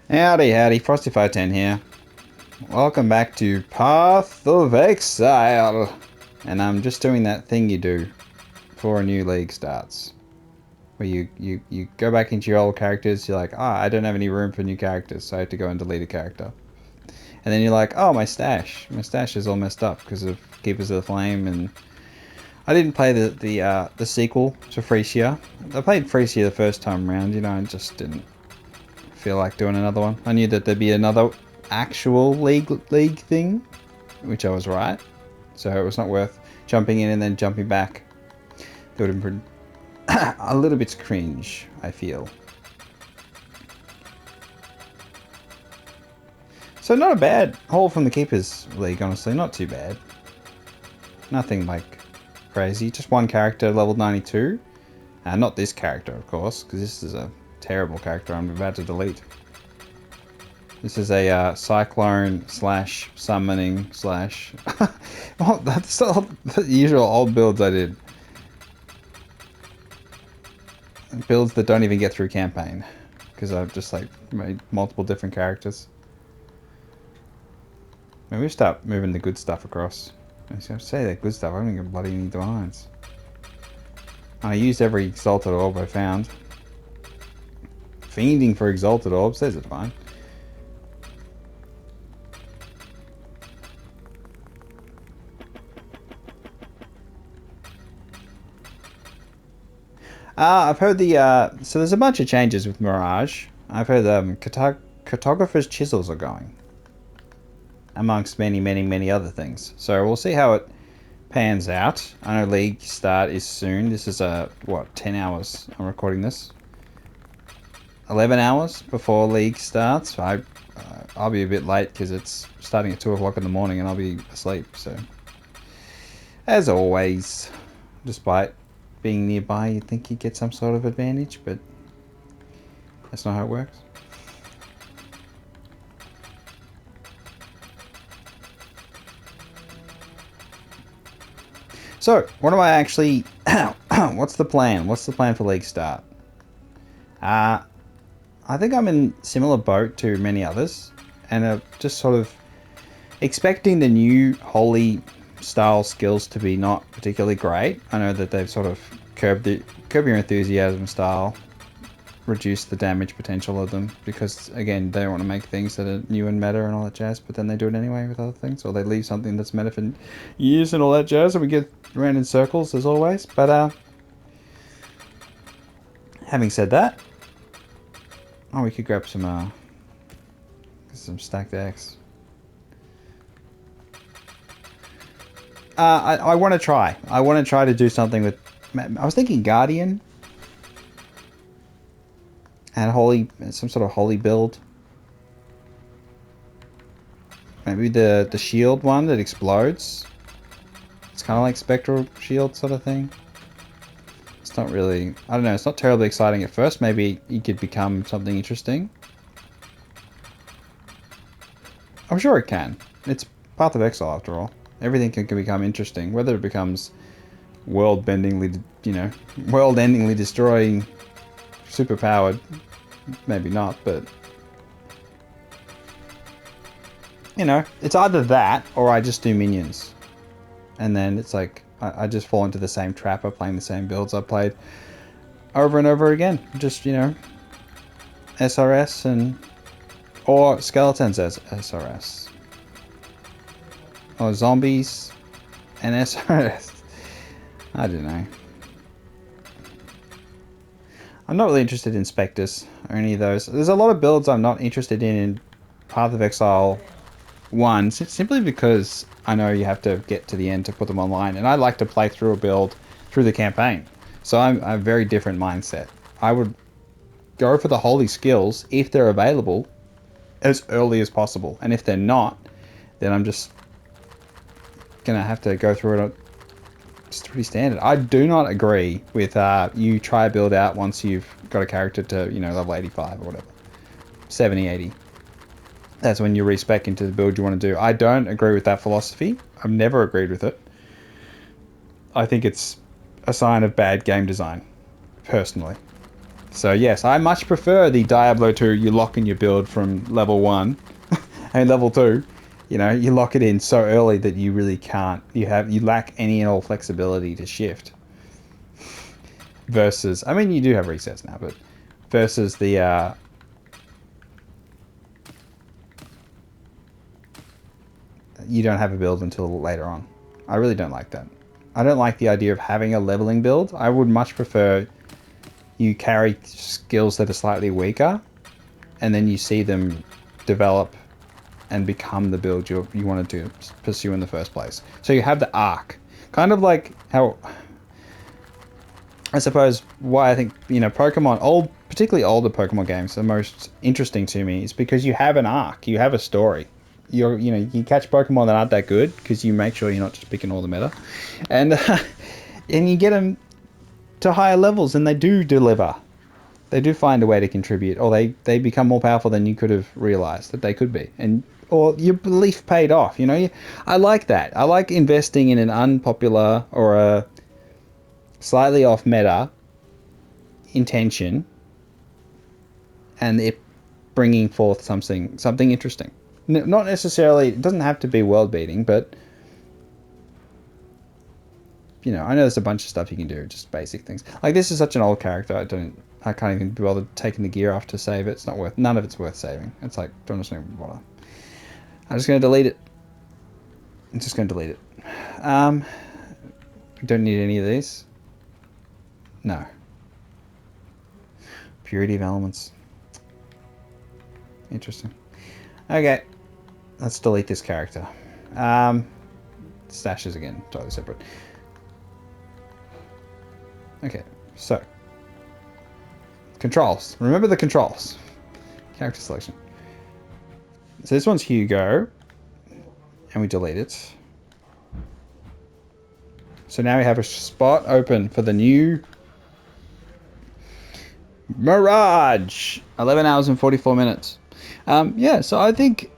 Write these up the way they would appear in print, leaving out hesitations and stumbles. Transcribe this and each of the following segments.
Howdy, howdy, Frosty510 here. Welcome back to Path of Exile. And I'm just doing that thing you do before a new league starts. Where you go back into your old characters, you're like, I don't have any room for new characters, so I have to go and delete a character. And then you're like, oh, my stash is all messed up because of Keepers of the Flame, and I didn't play the sequel to Frisia. I played Frisia the first time around, and just didn't feel like doing another one. I knew that there'd be another actual league thing, which I was right. So it was not worth jumping in and then jumping back. It would have been a little bit cringe, I feel. So not a bad haul from the Keepers League, honestly. Not too bad. Nothing like crazy. Just one character, level 92. Not this character, of course, because this is a terrible character I'm about to delete. This is a cyclone slash summoning slash... well, that's all the usual old builds I did. Builds that don't even get through campaign. Because I've just like made multiple different characters. Maybe we start moving the good stuff across. I say that good stuff, I don't even bloody need divines. I used every Exalted Orb I found. Fiending for Exalted Orbs, there's a fine. I've heard so there's a bunch of changes with Mirage. I've heard cartographer's chisels are going. Amongst many other things. So we'll see how it pans out. I know League Start is soon. This is, 10 hours I'm recording this. 11 hours before League starts. I'll be a bit late because it's starting at 2 o'clock in the morning and I'll be asleep. So, as always, despite being nearby, you'd think you'd get some sort of advantage, but that's not how it works. So, what am I actually... what's the plan? What's the plan for League Start? I think I'm in similar boat to many others, and just sort of expecting the new Holy style skills to be not particularly great. I know that they've sort of curbed your enthusiasm style, reduced the damage potential of them, because again they don't want to make things that are new and meta and all that jazz, but then they do it anyway with other things, or they leave something that's meta for years and all that jazz, and we get around in circles as always. But having said that, we could grab some stacked X. I want to try. I want to try to do something with... I was thinking Guardian. And Holy... some sort of Holy build. Maybe the shield one that explodes. It's kind of like Spectral Shield sort of thing. It's not really... I don't know. It's not terribly exciting at first. Maybe it could become something interesting. I'm sure it can. It's Path of Exile after all. Everything can become interesting. Whether it becomes world-bendingly, world-endingly destroying, super-powered, maybe not, but... it's either that, or I just do minions. And then it's like, I just fall into the same trap of playing the same builds I played over and over again. Just, SRS or skeletons as SRS. Or zombies and SRS. I don't know. I'm not really interested in Spectres or any of those. There's a lot of builds I'm not interested in Path of Exile 1, simply because I know you have to get to the end to put them online, and I like to play through a build through the campaign. So I'm a very different mindset. I would go for the holy skills if they're available as early as possible, and if they're not, then I'm just gonna have to go through it. It's pretty standard. I do not agree with you try a build out once you've got a character to level 85 or whatever, 70, 80. That's when you respec into the build you want to do. I don't agree with that philosophy. I've never agreed with it. I think it's a sign of bad game design, personally. So yes, I much prefer the Diablo 2. You lock in your build from level 1 and level 2. You know, you lock it in so early that you really can't. You lack any and all flexibility to shift. Versus, I mean, you do have resets now, but versus the you don't have a build until later on. I really don't like that. I don't like the idea of having a leveling build. I would much prefer you carry skills that are slightly weaker, and then you see them develop and become the build you wanted to pursue in the first place. So you have the arc. Kind of like how, I suppose, why I think, you know, Pokemon, particularly older Pokemon games, are most interesting to me is because you have an arc, you have a story. You catch Pokemon that aren't that good because you make sure you're not just picking all the meta, and and you get them to higher levels, and they do deliver. They do find a way to contribute, or they become more powerful than you could have realized that they could be, or your belief paid off. You know, I like that. I like investing in an unpopular or a slightly off meta intention, and it bringing forth something interesting. Not necessarily, it doesn't have to be world beating, but you know, I know there's a bunch of stuff you can do, just basic things. Like, this is such an old character, I can't even be bothered taking the gear off to save it. It's not worth, none of it's worth saving. It's like, don't even bother. I'm just going to delete it. I'm just going to delete it. Don't need any of these. No. Purity of elements. Interesting. Okay. Let's delete this character. Stashes again, totally separate. Okay, so controls. Remember the controls. Character selection. So this one's Hugo, and we delete it. So now we have a spot open for the new Mirage. 11 hours and 44 minutes. Yeah, so I think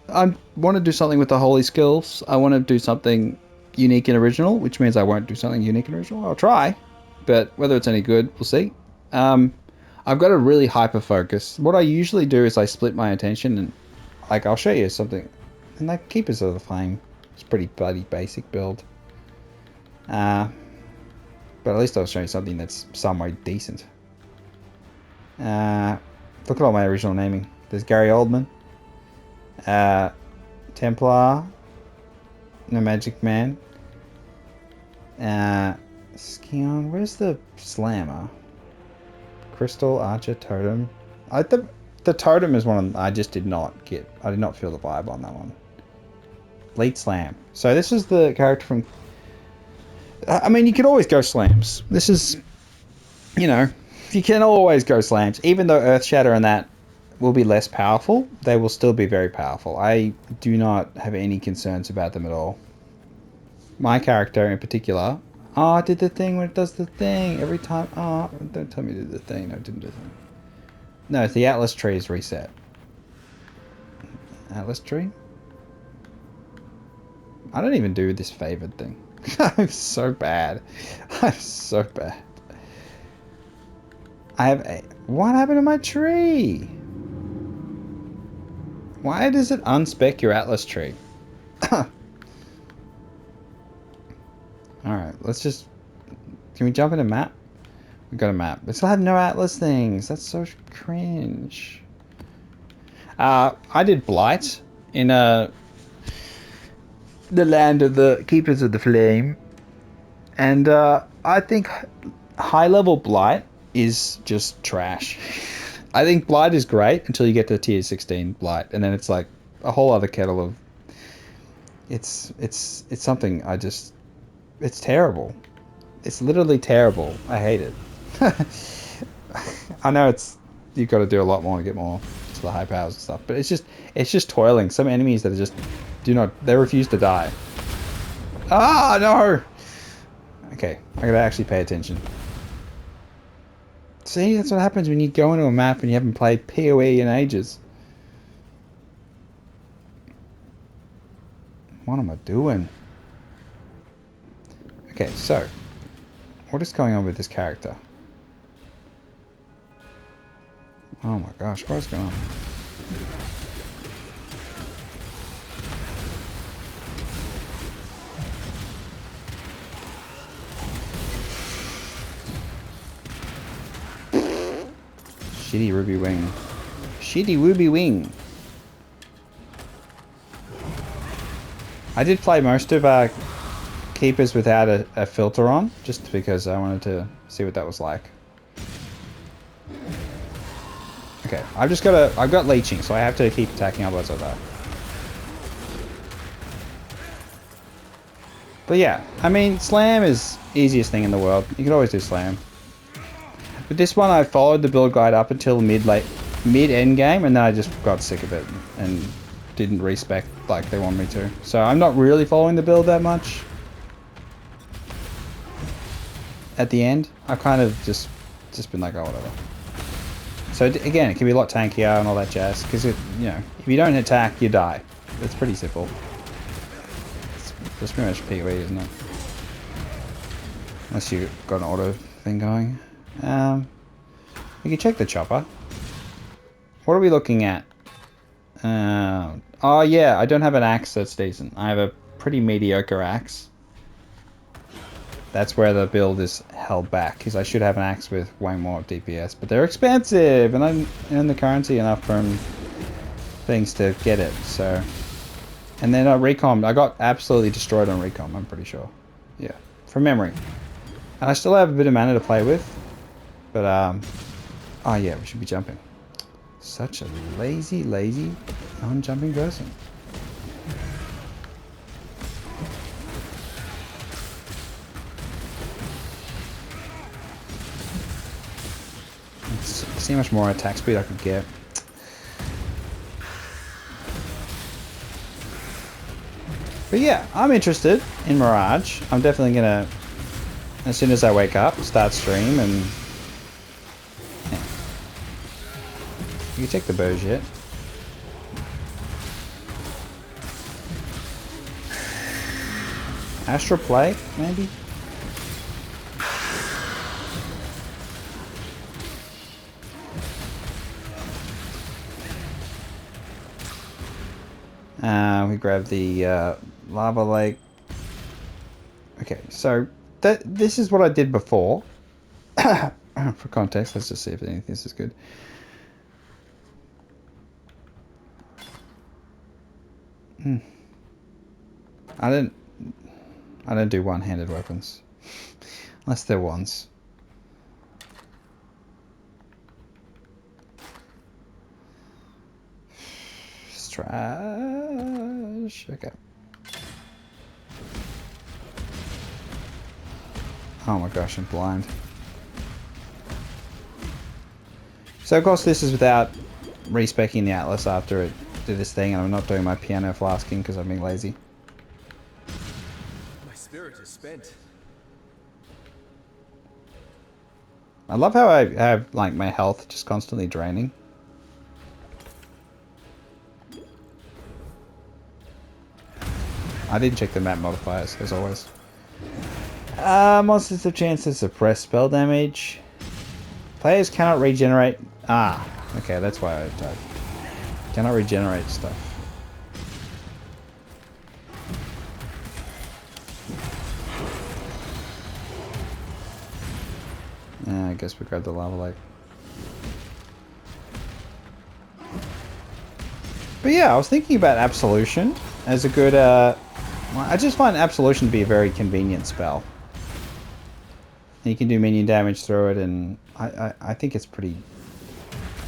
I want to do something with the holy skills. I want to do something unique and original, which means I won't do something unique and original. I'll try, but whether it's any good, we'll see. I've got a really hyper focus. What I usually do is I split my attention, and like, I'll show you something. And like, Keepers of the Flame, it's pretty bloody basic build. But at least I'll show you something that's somewhat decent. Look at all my original naming. There's Gary Oldman, Templar, No Magic Man, Skion. Where's the Slammer? Crystal, Archer, Totem. The Totem is one I just did not get. I did not feel the vibe on that one. Lead Slam. So this is the character from... I mean, you can always go slams. This is... You know, you can always go slams. Even though Earthshatter and that will be less powerful, they will still be very powerful. I do not have any concerns about them at all. My character in particular... Oh, I did the thing when it does the thing. Every time... Oh, don't tell me to do the thing. No, it didn't do the thing. No, it's the Atlas tree is reset. Atlas tree? I don't even do this favored thing. I'm so bad. I'm so bad. I have a... What happened to my tree? Why does it unspec your Atlas tree? Alright, let's just... Can we jump in a map? We got a map. We still have no Atlas things. That's so cringe. I did Blight in the land of the Keepers of the Flame. And I think high-level Blight is just trash. I think Blight is great until you get to tier 16 Blight. And then it's like a whole other kettle of... It's something I just... It's terrible. It's literally terrible. I hate it. I know you've got to do a lot more to get more to the high powers and stuff, but it's just toiling. Some enemies that are just they refuse to die. Ah, no. Okay, I gotta actually pay attention. See, that's what happens when you go into a map and you haven't played PoE in ages. What am I doing? Okay, so what is going on with this character? Oh my gosh, what's going on? Shitty ruby wing. Shitty ruby wing. I did play most of Keepers without a filter on, just because I wanted to see what that was like. Okay, I've got leeching, so I have to keep attacking, otherwise I'll die. But yeah, I mean, slam is easiest thing in the world. You can always do slam. But this one, I followed the build guide up until mid-end game, and then I just got sick of it and didn't respec like they want me to. So I'm not really following the build that much. At the end, I've kind of just been like, oh, whatever. So again, it can be a lot tankier and all that jazz, because you know, if you don't attack, you die. It's pretty simple. It's pretty much PoE, isn't it? Unless you've got an auto thing going. We can check the chopper. What are we looking at? Oh yeah, I don't have an axe that's decent. I have a pretty mediocre axe. That's where the build is held back, because I should have an axe with way more DPS, but they're expensive, and I earn the currency enough from things to get it. So, and then recom, I got absolutely destroyed on recom. I'm pretty sure. Yeah, from memory. And I still have a bit of mana to play with, but oh yeah, we should be jumping. Such a lazy, non-jumping person. Let's see how much more attack speed I could get. But yeah, I'm interested in Mirage. I'm definitely gonna, as soon as I wake up, start stream and... Yeah. You can take the bows yet. Astral Plague, maybe? We grab the lava lake. Okay, so this is what I did before. For context, let's just see if anything this is good. I don't do one-handed weapons. Unless they're ones. Trash. Okay. Oh my gosh, I'm blind. So of course this is without respecing the Atlas after it did this thing, and I'm not doing my piano flasking because I'm being lazy. My spirit is spent. I love how I have like my health just constantly draining. I didn't check the map modifiers, as always. Monsters have chance to suppress spell damage. Players cannot regenerate... Ah, okay, that's why I died. Cannot regenerate stuff. I guess we grabbed the lava lake. But yeah, I was thinking about Absolution as a good... I just find Absolution to be a very convenient spell. You can do minion damage through it, and I think it's pretty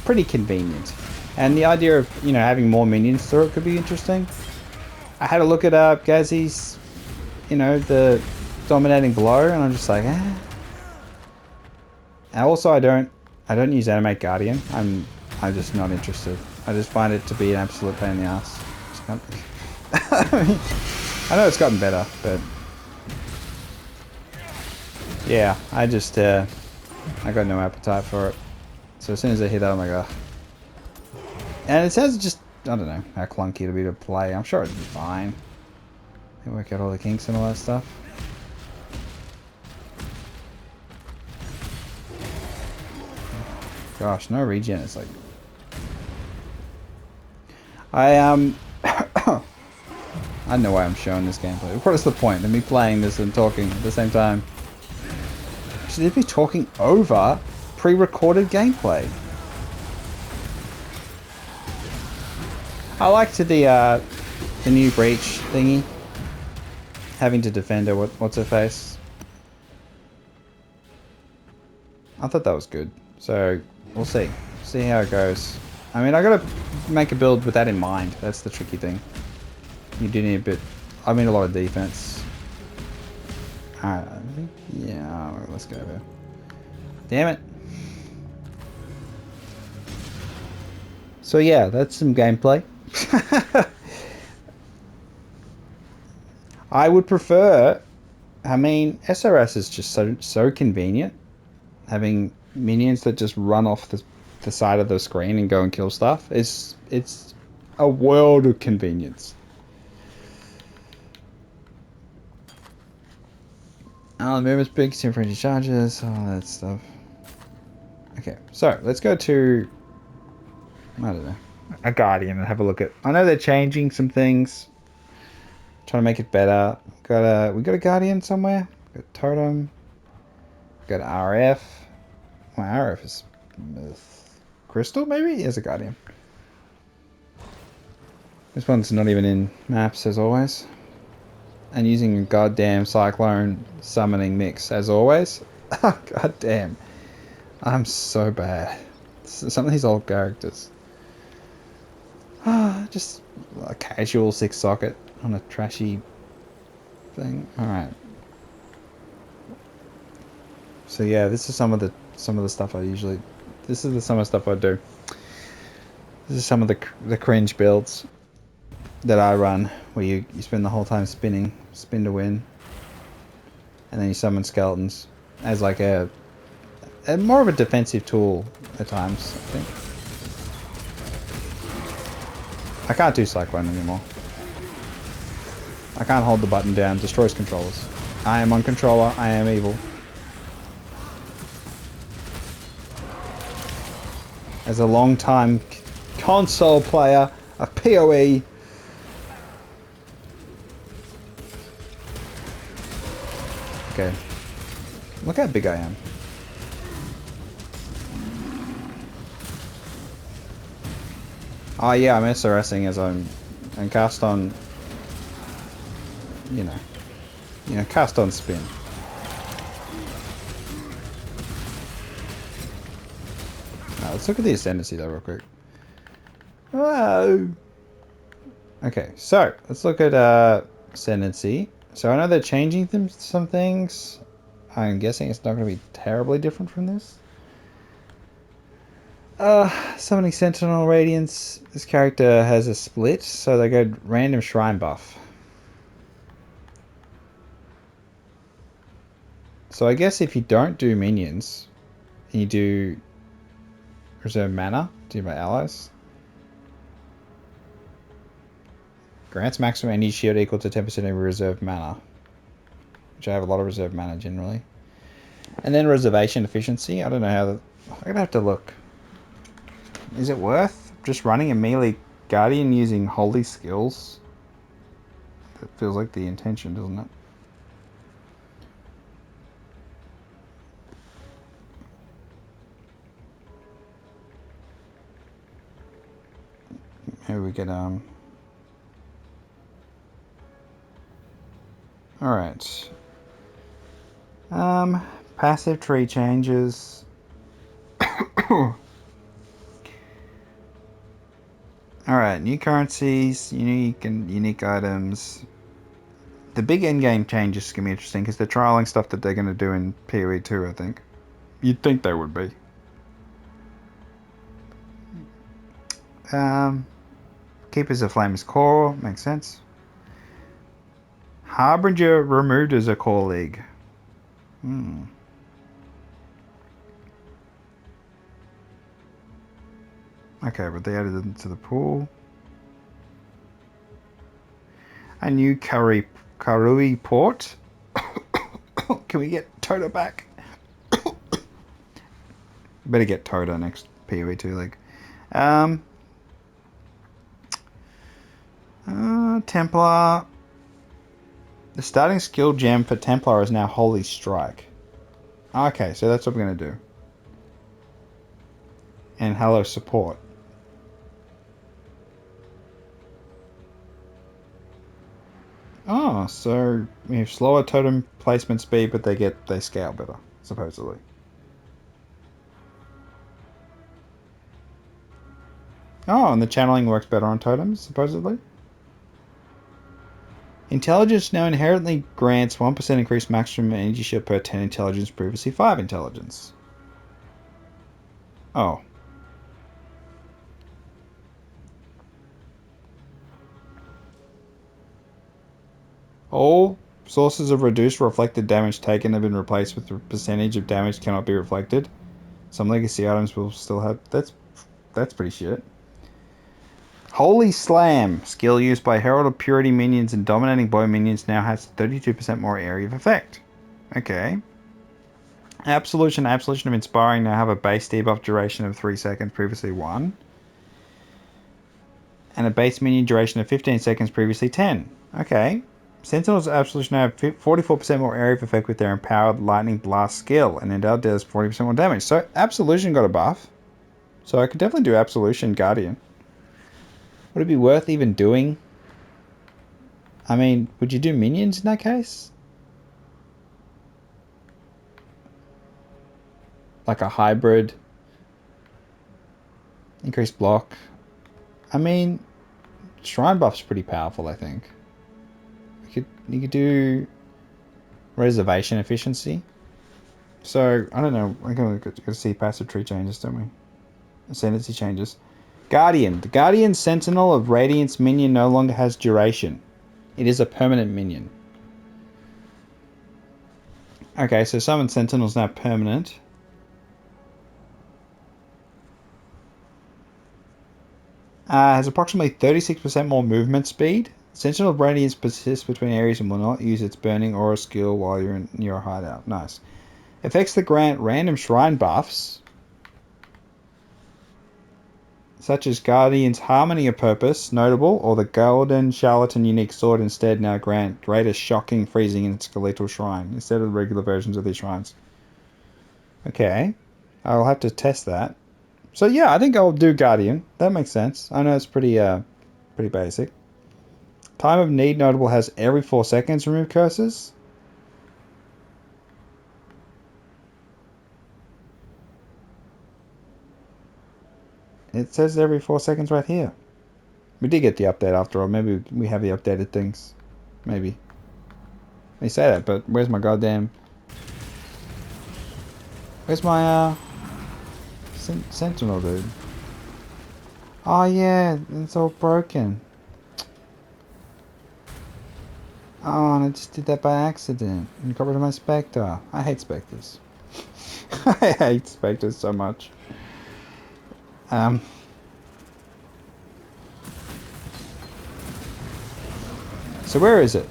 convenient. And the idea of, you know, having more minions through it could be interesting. I had a look at Gazi's, you know, the dominating blow, and I'm just like, eh. And also, I don't use Animate Guardian. I'm just not interested. I just find it to be an absolute pain in the ass. I know it's gotten better, but yeah, I got no appetite for it. So as soon as I hear that, I'm like, ugh. And it sounds just, I don't know how clunky it'll be to play. I'm sure it'll be fine. They work out all the kinks and all that stuff. Gosh, no regen. It's like I I don't know why I'm showing this gameplay. What is the point of me playing this and talking at the same time? Should they be talking over pre-recorded gameplay? I liked the new breach thingy. Having to defend her, what's her face? I thought that was good. So we'll see. See how it goes. I mean, I gotta make a build with that in mind. That's the tricky thing. You do need a bit. I mean, a lot of defense. Alright, I think. Yeah, let's go there. Damn it. So yeah, that's some gameplay. I would prefer. I mean, SRS is just so convenient. Having minions that just run off the side of the screen and go and kill stuff. It's a world of convenience. Oh, the movement's big, synchronized charges, all that stuff. Okay, so let's go to, I don't know, a Guardian and have a look at. I know they're changing some things, trying to make it better. We got a Guardian somewhere. We got Totem. We got RF. My RF is Crystal, maybe? He has a Guardian. This one's not even in maps, as always. And using a goddamn Cyclone summoning mix, as always. Oh, goddamn. I'm so bad. Some of these old characters. Just a casual 6-socket on a trashy thing. Alright. So yeah, this is some of the stuff I usually... This is some of the stuff I do. This is some of the cringe builds that I run, where you spend the whole time spinning, spin to win, and then you summon skeletons as like a more of a defensive tool at times, I think. I can't do Cyclone anymore. I can't hold the button down, destroys controllers. I am on controller, I am evil. As a long-time console player, a PoE, okay, look how big I am. Oh yeah, I'm SRSing as I'm cast on, you know, cast on spin. Now, let's look at the ascendancy though real quick. Whoa. Okay, so let's look at ascendancy. So I know they're changing some things. I'm guessing it's not going to be terribly different from this. Summoning Sentinel Radiance. This character has a split, so they go random shrine buff. So I guess if you don't do minions, and you do reserve mana, do my allies. Grants maximum energy shield equal to 10% of reserve mana. Which I have a lot of reserve mana generally. And then reservation efficiency. I don't know how I'm going to have to look. Is it worth just running a melee Guardian using holy skills? That feels like the intention, doesn't it? Maybe we get Alright. Passive tree changes. Alright, new currencies, unique items. The big endgame changes is going to be interesting because they're trialing stuff that they're going to do in PoE 2, I think. You'd think they would be. Keepers of Flame's core, makes sense. Harbinger removed as a core league. Okay, but they added it to the pool. A new Karui port. Can we get Toto back? Better get Tota next PoE 2 League. Templar. The starting skill gem for Templar is now Holy Strike. Okay, so that's what we're going to do. And Hello Support. Oh, so we have slower totem placement speed, but they scale better, supposedly. Oh, and the channeling works better on totems, supposedly. Intelligence now inherently grants 1% increased maximum energy shield per 10 intelligence, previously 5 intelligence. Oh. All sources of reduced reflected damage taken have been replaced with the percentage of damage cannot be reflected. Some legacy items will still have... That's pretty shit. Holy Slam, skill used by Herald of Purity minions and Dominating Blow minions, now has 32% more area of effect. Okay. Absolution of Inspiring now have a base debuff duration of 3 seconds, previously 1. And a base minion duration of 15 seconds, previously 10. Okay. Sentinel's Absolution now have 44% more area of effect with their Empowered Lightning Blast skill, and Endowed does 40% more damage. So Absolution got a buff. So I could definitely do Absolution Guardian. Would it be worth even doing? I mean, would you do minions in that case? Like a hybrid. Increased block. I mean, Shrine buff's pretty powerful, I think. You could do Reservation Efficiency. So, I don't know. We're going to see passive tree changes, don't we? Ascendancy changes. Guardian. The Guardian Sentinel of Radiance minion no longer has duration. It is a permanent minion. Okay, so Summon Sentinel's now permanent. Has approximately 36% more movement speed. Sentinel of Radiance persists between areas and will not use its burning aura skill while you're in your hideout. Nice. Effects that grant random shrine buffs, such as Guardian's Harmony of Purpose, notable, or the Golden Charlatan unique sword instead now grant greater shocking freezing in its skeletal shrine, instead of the regular versions of these shrines. Okay. I'll have to test that. So yeah, I think I'll do Guardian. That makes sense. I know it's pretty basic. Time of Need notable has every 4 seconds remove curses. It says every 4 seconds right here. We did get the update after all. Maybe we have the updated things. Maybe. They say that, but where's my goddamn... Where's my, Sentinel, dude? Oh, yeah. It's all broken. Oh, and I just did that by accident. And got rid of my Spectre. I hate Spectres. I hate Spectres so much. So where is it?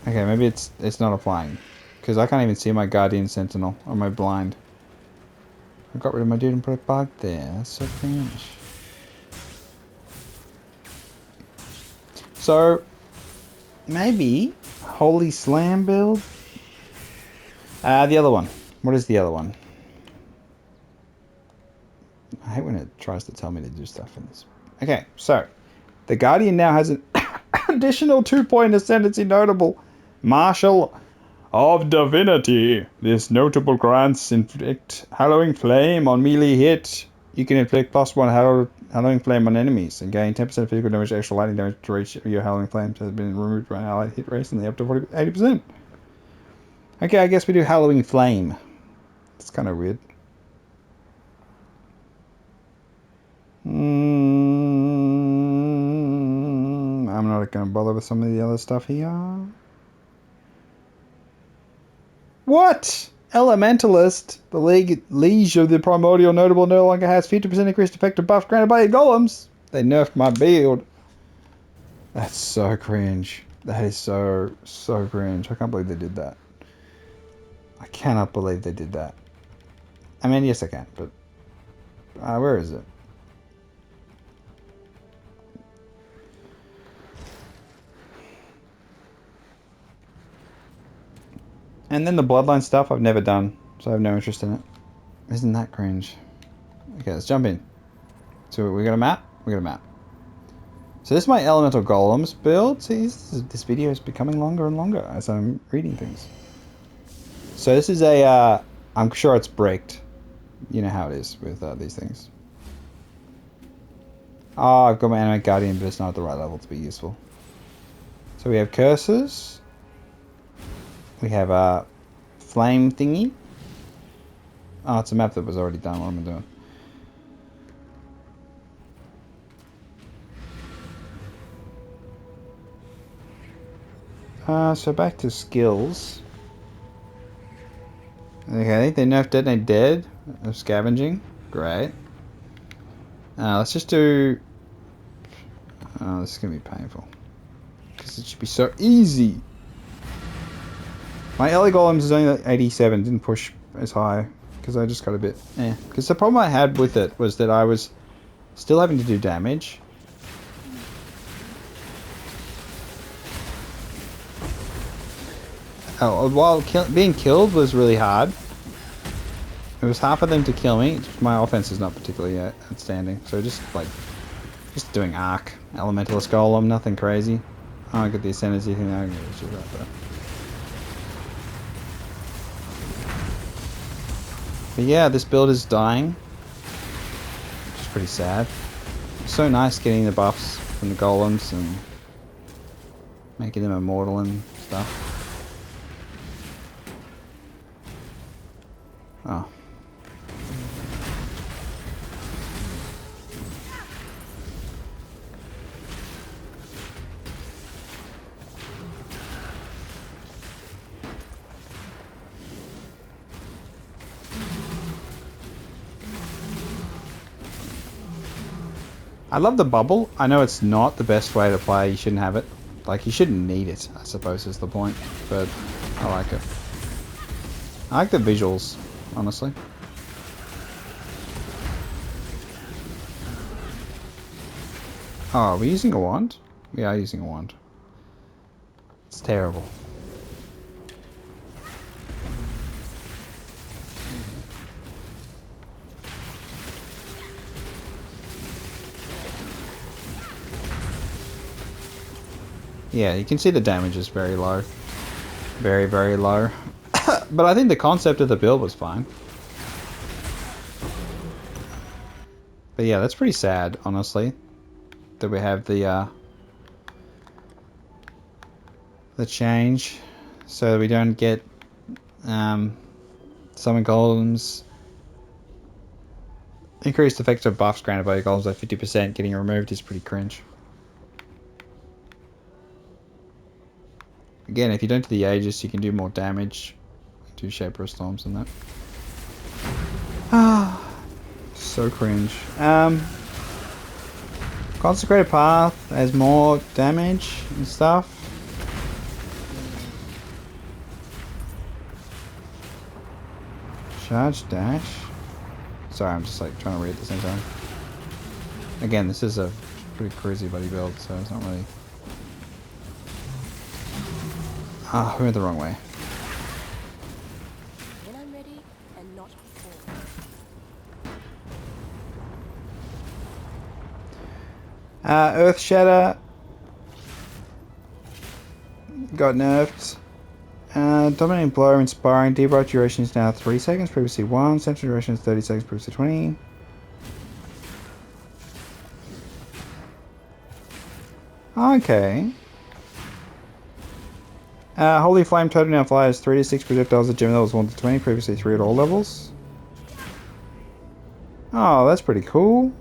Okay, maybe it's not applying. Because I can't even see my Guardian Sentinel. Or my blind. I got rid of my dude and put a bug there. That's so cringe. So, maybe Holy Slam build? The other one. What is the other one? I hate when it tries to tell me to do stuff in this. Okay, so the Guardian now has an additional 2-point ascendancy notable. Marshal of Divinity. This notable grants inflict Hallowing Flame on melee hit. You can inflict +1 Hallowing Flame on enemies and gain 10% physical damage, extra lightning damage to reach your Hallowing Flames has been removed by an allied hit recently up to 80%. Okay, I guess we do Hallowing Flame. It's kind of weird. I'm not going to bother with some of the other stuff here. What? Elementalist, the liege of the primordial notable, no longer has 50% increased effective buff granted by your golems. They nerfed my build. That's so cringe. That is so cringe. I can't believe they did that. I cannot believe they did that. I mean, yes I can, but Where is it? And then the bloodline stuff I've never done, so I have no interest in it. Isn't that cringe? Okay, let's jump in. So we got a map? We got a map. So this is my elemental golems build. See, this video is becoming longer and longer as I'm reading things. So this is a, I'm sure it's bricked. You know how it is with these things. Oh, I've got my animate guardian, but it's not at the right level to be useful. So we have curses. We have a flame thingy. Oh, it's a map that was already done. What am I doing? So back to skills. Okay, they nerfed Detonate Dead of scavenging. Great. Let's just do... Oh, this is going to be painful. Because it should be so easy. My LA Golems is only like 87. Didn't push as high. Because I just got a bit... Because the problem I had with it was that I was still having to do damage. Oh, while being killed was really hard. It was half of them to kill me. My offense is not particularly outstanding. So just doing arc. Elementalist Golem, nothing crazy. Oh, I got the ascendancy thing. I don't give a shit about that. But yeah, this build is dying. Which is pretty sad. It's so nice getting the buffs from the golems and making them immortal and stuff. Oh. I love the bubble. I know it's not the best way to play. You shouldn't have it. Like, you shouldn't need it, I suppose is the point. But I like it. I like the visuals, honestly. Oh, are we using a wand? We are using a wand. It's terrible. Yeah, you can see the damage is very low. Very, very low. But I think the concept of the build was fine. But yeah, that's pretty sad, honestly. That we have the change. So we don't get summon golems. Increased effective buffs granted by your golems by 50% getting removed is pretty cringe. Again, if you don't do the Aegis, you can do more damage. Do Shaper of Storms and that. Ah, so cringe. Consecrated Path has more damage and stuff. Charge dash. Sorry, I'm just like trying to read at the same time. Again, this is a pretty crazy bloody build, so it's not really. Ah, we went the wrong way. When I'm ready and not before. Earth Shatter got nerfed. Dominating Blow, Inspiring. Debright duration is now 3 seconds, previously 1. Central duration is 30 seconds, previously 20. Okay. Holy Flame total now fires 3 to 6 projectiles at gem levels 1 to 20, previously 3 at all levels. Oh, that's pretty cool.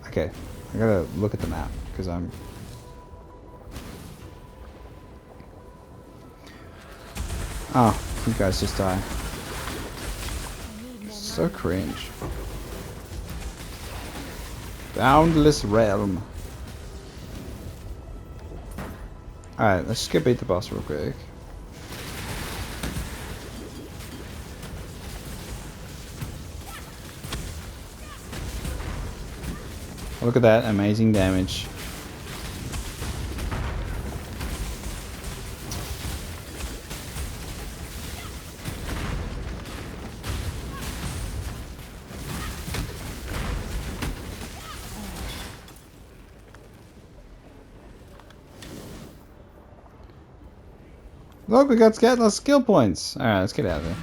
Okay, I gotta look at the map, because I'm... Oh, you guys just die. So cringe. Boundless Realm. Alright, let's just go beat the boss real quick. Look at that amazing damage. Look, we got less skill points. Alright, let's get out of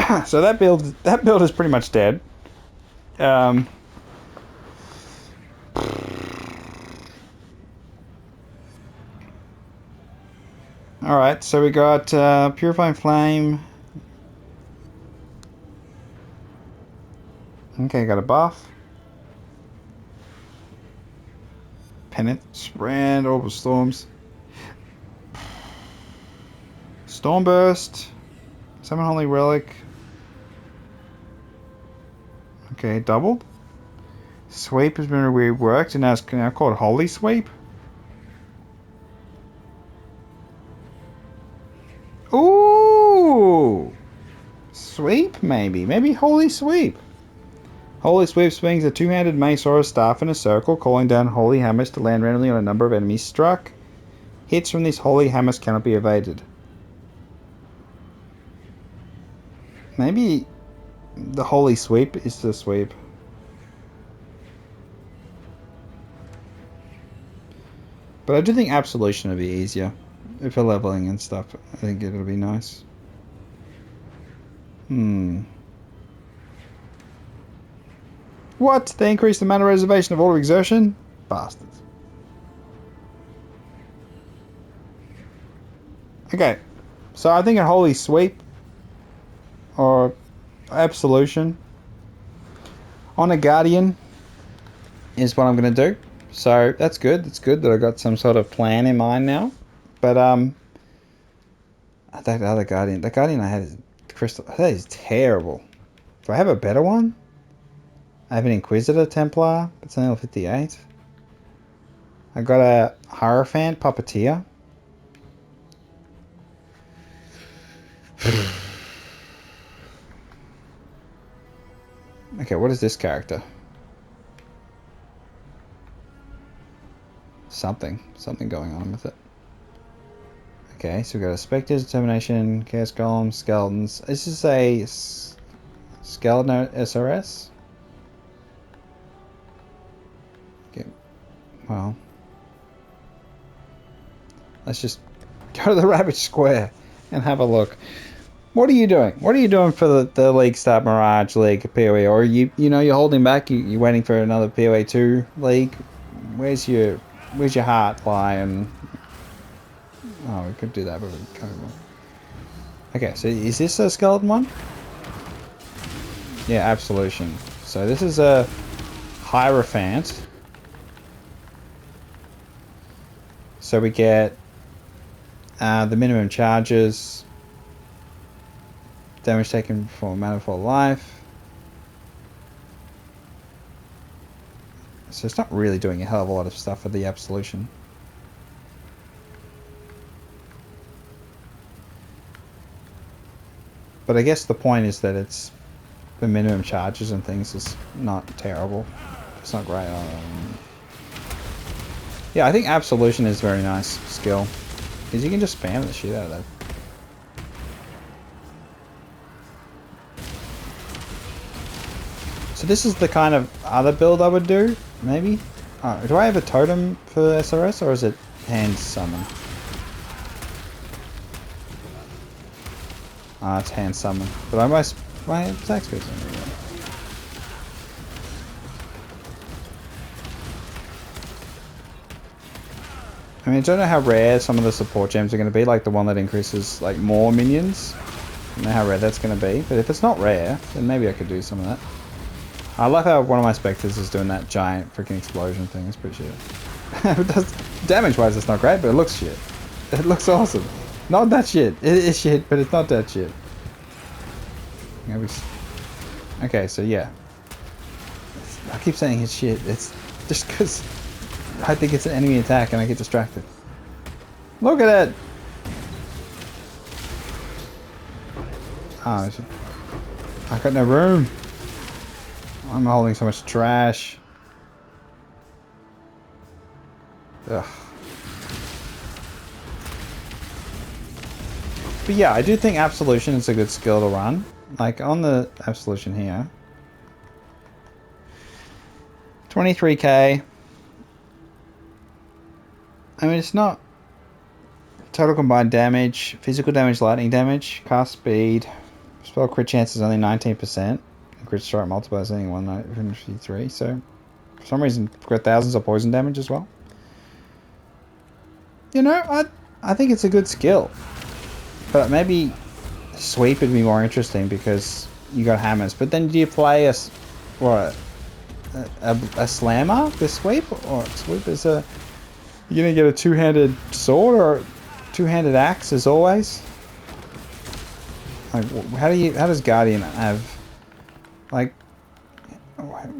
there. So that build is pretty much dead. Alright, so we got Purifying Flame. Okay, got a buff. Penance, Brand, Orbital Storms. Stormburst. Summon Holy Relic. Okay, doubled. Sweep has been reworked and now it's now called Holy Sweep. Ooh! Sweep, maybe. Maybe Holy Sweep. Holy Sweep swings a two-handed mace or a staff in a circle, calling down holy hammers to land randomly on a number of enemies struck. Hits from these holy hammers cannot be evaded. Maybe the Holy Sweep is the sweep. But I do think Absolution would be easier. If for leveling and stuff, I think it'll be nice. What? They increased the mana reservation of Order of Exertion? Bastards. Okay. So I think a Holy Sweep or Absolution on a Guardian is what I'm going to do. So that's good. It's good that I got some sort of plan in mind now. But that other Guardian, the Guardian I had is Crystal. That is terrible. Do I have a better one? I have an Inquisitor Templar. It's only level 58. I got a Hierophant Puppeteer. Okay, what is this character? Something going on with it. Okay, so we've got a Spectre, Determination, Chaos Golem, Skeletons. This is a Skeleton SRS? Okay, well. Let's just go to the Ravage Square and have a look. What are you doing? What are you doing for the League Start Mirage League PoE? Or you know you're holding back, you're waiting for another PoE 2 league? Where's your heart lie? And oh, we could do that, but we can't. Okay, so is this a skeleton one? Yeah, Absolution. So this is a Hierophant. So we get the minimum charges, damage taken for Manifold Life. So it's not really doing a hell of a lot of stuff for the Absolution. But I guess the point is that it's the minimum charges and things is not terrible. It's not great. Yeah, I think Absolution is a very nice skill. Because you can just spam the shit out of that. So this is the kind of other build I would do, maybe? Oh, do I have a totem for SRS or is it hand summon? Ah, it's hand summon. But my attack speed's only right. I mean, I don't know how rare some of the support gems are going to be, like the one that increases like more minions. I don't know how rare that's going to be, but if it's not rare, then maybe I could do some of that. I love how one of my Spectres is doing that giant freaking explosion thing. It's pretty shit. It does, damage-wise, it's not great, but it looks shit. It looks awesome. Not that shit. It is shit, but it's not that shit. Okay, so yeah. I keep saying it's shit. It's just because I think it's an enemy attack and I get distracted. Look at it! Oh, I got no room. I'm holding so much trash. Ugh. But yeah, I do think Absolution is a good skill to run. Like on the Absolution here. 23k. I mean, it's not total combined damage, physical damage, lightning damage, cast speed, spell crit chance is only 19%, crit strike multiplier is only 153. So for some reason, we've got thousands of poison damage as well. You know, I think it's a good skill, but maybe sweep would be more interesting because you got hammers. But then do you play a slammer with sweep, or sweep is a you're gonna get a two-handed sword or two-handed axe as always? Like, how does Guardian have, like,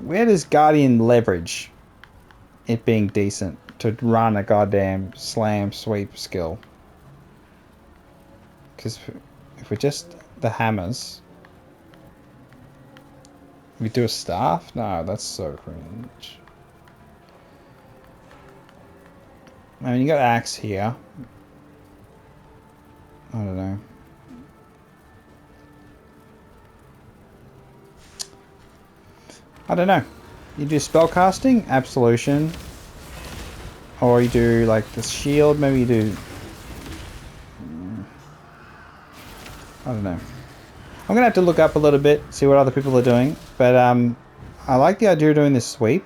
where does Guardian leverage it being decent to run a goddamn slam sweep skill? Because if we're just the hammers, we do a staff? No, that's so cringe. I mean, you got axe here. I don't know. I don't know. You do spellcasting, Absolution, or you do like the shield. Maybe you do. I don't know. I'm gonna have to look up a little bit, see what other people are doing. But I like the idea of doing this sweep.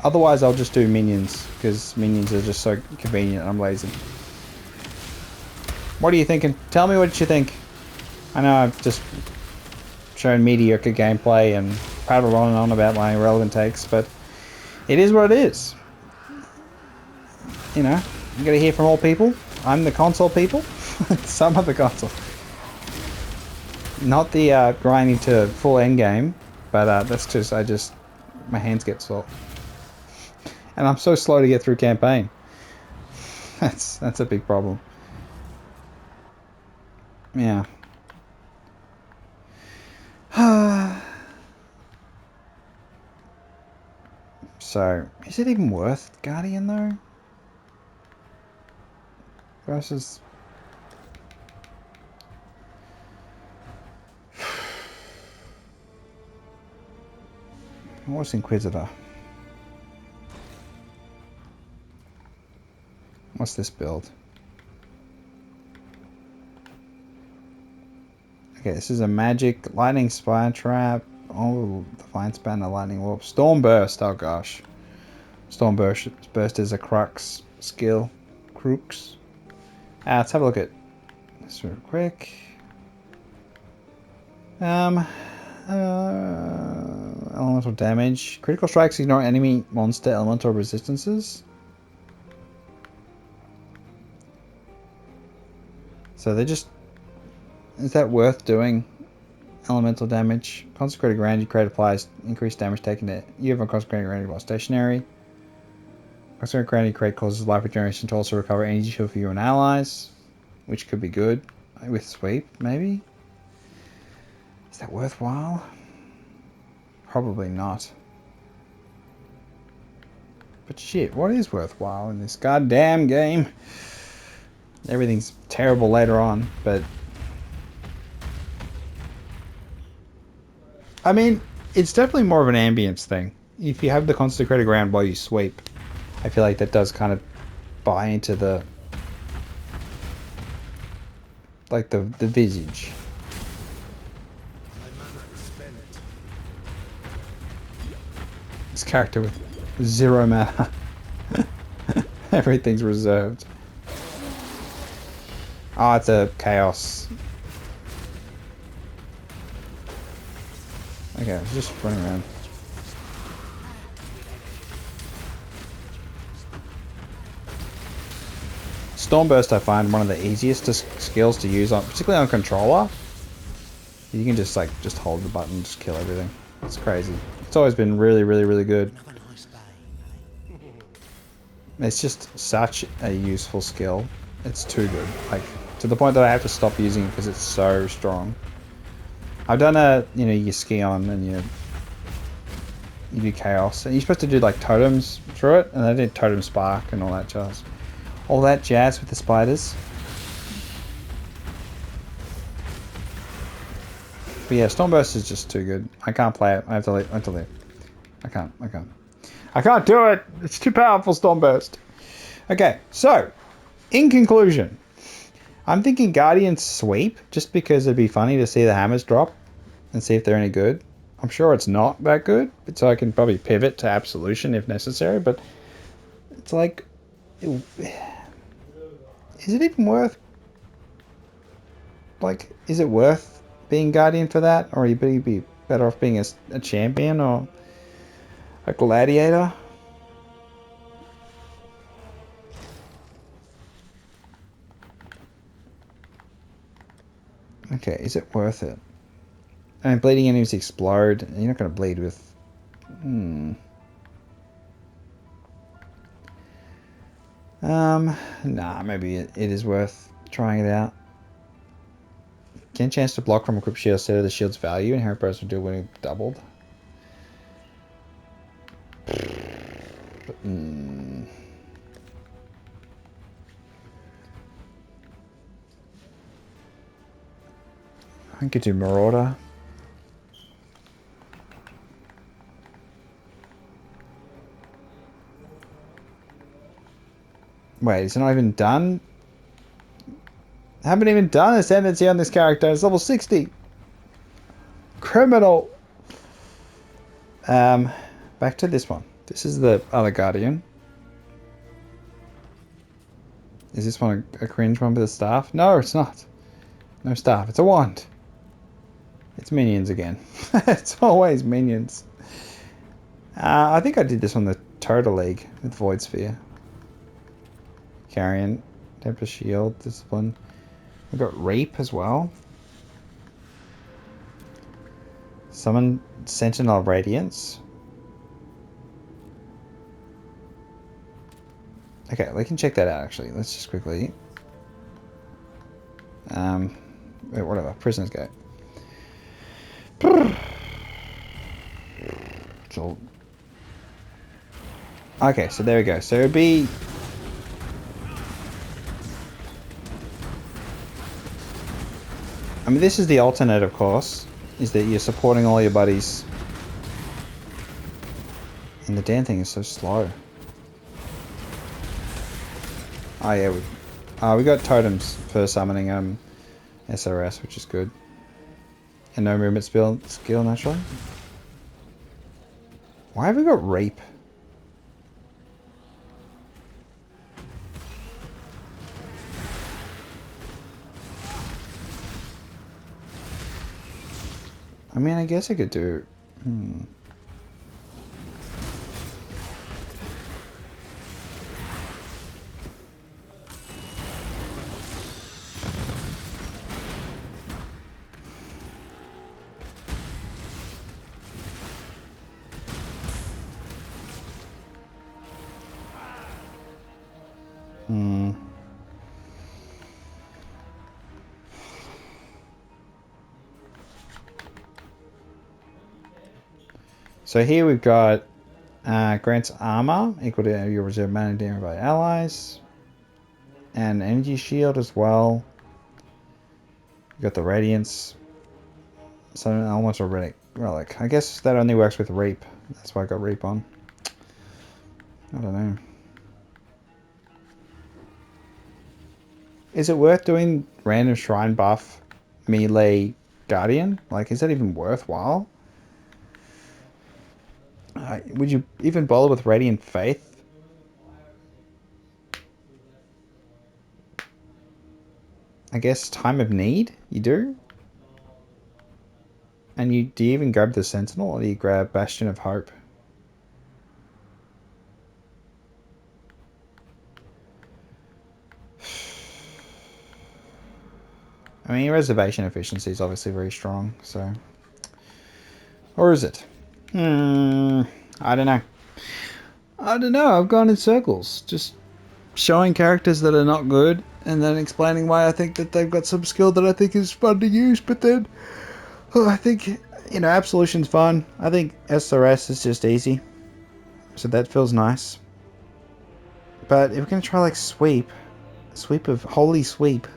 Otherwise, I'll just do minions because minions are just so convenient. And I'm lazy. What are you thinking? Tell me what you think. I know I've just shown mediocre gameplay and prattled on and on about my irrelevant takes, but it is what it is. You know, you gotta hear from all people. I'm the console people. Some of the console. Not the grinding to full end game, but that's just, my hands get sore. And I'm so slow to get through campaign. That's a big problem. Yeah. So, is it even worth Guardian though? Versus... What's Inquisitor? What's this build? Okay, this is a magic lightning spire trap. Oh, Defiant Spanner, lightning warp, storm burst. Oh gosh, storm burst is a crux skill. Crux. Let's have a look at this real quick. Elemental damage. Critical strikes ignore enemy monster elemental resistances. So they just... Is that worth doing? Elemental damage. Consecrated Ground, you create applies increased damage taken to... You have a Consecrated Ground while stationary. Consecrated Ground you create causes life regeneration to also recover energy shield for you and allies. Which could be good. With sweep, maybe? Is that worthwhile? Probably not. But shit, what is worthwhile in this goddamn game? Everything's terrible later on, but... I mean, it's definitely more of an ambience thing. If you have the Consecrated Ground while you sweep, I feel like that does kind of buy into the... like the visage. This character with 0 mana. Everything's reserved. Oh, it's a chaos. Okay, just running around. Stormburst I find one of the easiest skills to use on, particularly on controller. You can just hold the button and just kill everything. It's crazy. It's always been really, really, really good. It's just such a useful skill. It's too good. Like, to the point that I have to stop using it because it's so strong. I've done you ski on and you do chaos. And you're supposed to do like totems through it, and I did totem spark and all that jazz. All that jazz with the spiders. But yeah, Stormburst is just too good. I can't play it. I have to leave. I can't do it! It's too powerful, Stormburst. Okay, so, in conclusion, I'm thinking Guardian Sweep, just because it'd be funny to see the hammers drop and see if they're any good. I'm sure it's not that good, but so I can probably pivot to Absolution if necessary, but it's like, is it even worth, like, is it worth being Guardian for that? Or you'd be better off being a champion or a gladiator? Okay, is it worth it? I mean, bleeding enemies explode. You're not going to bleed with... Nah, maybe it is worth trying it out. Gain chance to block from equipped shield instead of the shield's value, and Hero Burst will do when it doubled. I could do Marauder. Wait, is it not even done? I haven't even done Ascendancy on this character. It's level 60. Criminal. Back to this one. This is the other Guardian. Is this one a cringe one with a staff? No, it's not. No staff. It's a wand. It's minions again. It's always minions. I think I did this on the Total League with Void Sphere. Carrion, Tempest Shield, Discipline. We've got Reap as well. Summon Sentinel of Radiance. Okay, we can check that out actually. Let's just quickly. Wait, whatever. Prisoner's Gate. So, okay, so there we go. So it would be... I mean, this is the alternate, of course, is that you're supporting all your buddies. And the damn thing is so slow. Oh yeah, we got totems for summoning SRS, which is good. And no movement skill naturally. Why have we got Reap? I mean, I guess I could do... So here we've got grants armor equal to your reserve mana damage by allies, and energy shield as well. We've got the radiance. So almost a relic. I guess that only works with Reap. That's why I got Reap on. I don't know. Is it worth doing random shrine buff melee guardian? Like, is that even worthwhile? Would you even bother with Radiant Faith? I guess time of need, you do? And do you even grab the Sentinel, or do you grab Bastion of Hope? I mean, reservation efficiency is obviously very strong, so... Or is it? I don't know. I don't know, I've gone in circles. Just showing characters that are not good, and then explaining why I think that they've got some skill that I think is fun to use, but then... Oh, I think, you know, Absolution's fun. I think SRS is just easy. So that feels nice. But if we're going to try like sweep of holy sweep.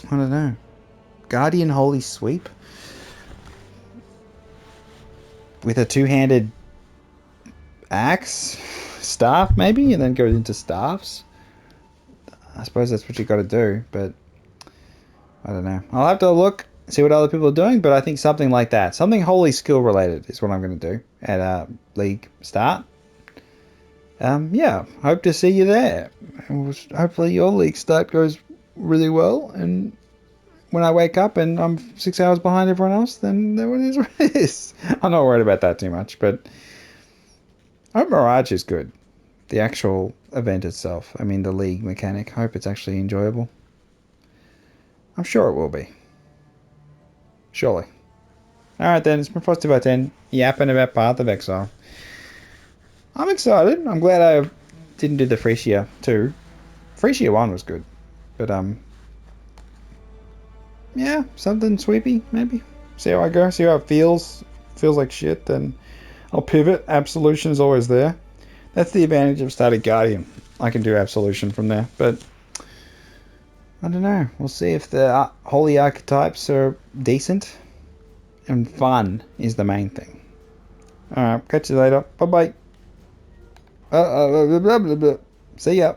I don't know. Guardian holy sweep? With a two-handed axe? Staff maybe? And then goes into staffs? I suppose that's what you got to do, but I don't know. I'll have to look, see what other people are doing, but I think something like that. Something wholly skill related is what I'm going to do at League Start. Yeah, hope to see you there. Hopefully your League Start goes really well, and when I wake up and I'm 6 hours behind everyone else, then what it is what it is. I'm not worried about that too much, but I hope Mirage is good. The actual event itself. I mean, the league mechanic. I hope it's actually enjoyable. I'm sure it will be. Surely. Alright then, it's been Frosty by10, yapping about Path of Exile. I'm excited. I'm glad I didn't do the Frisia 2. Frisia 1 was good. But, yeah, something sweepy, maybe. See how I go, see how it feels. Feels like shit, then I'll pivot. Absolution is always there. That's the advantage of starting Guardian. I can do Absolution from there, but I don't know. We'll see if the holy archetypes are decent. And fun is the main thing. Alright, catch you later. Bye-bye. See ya.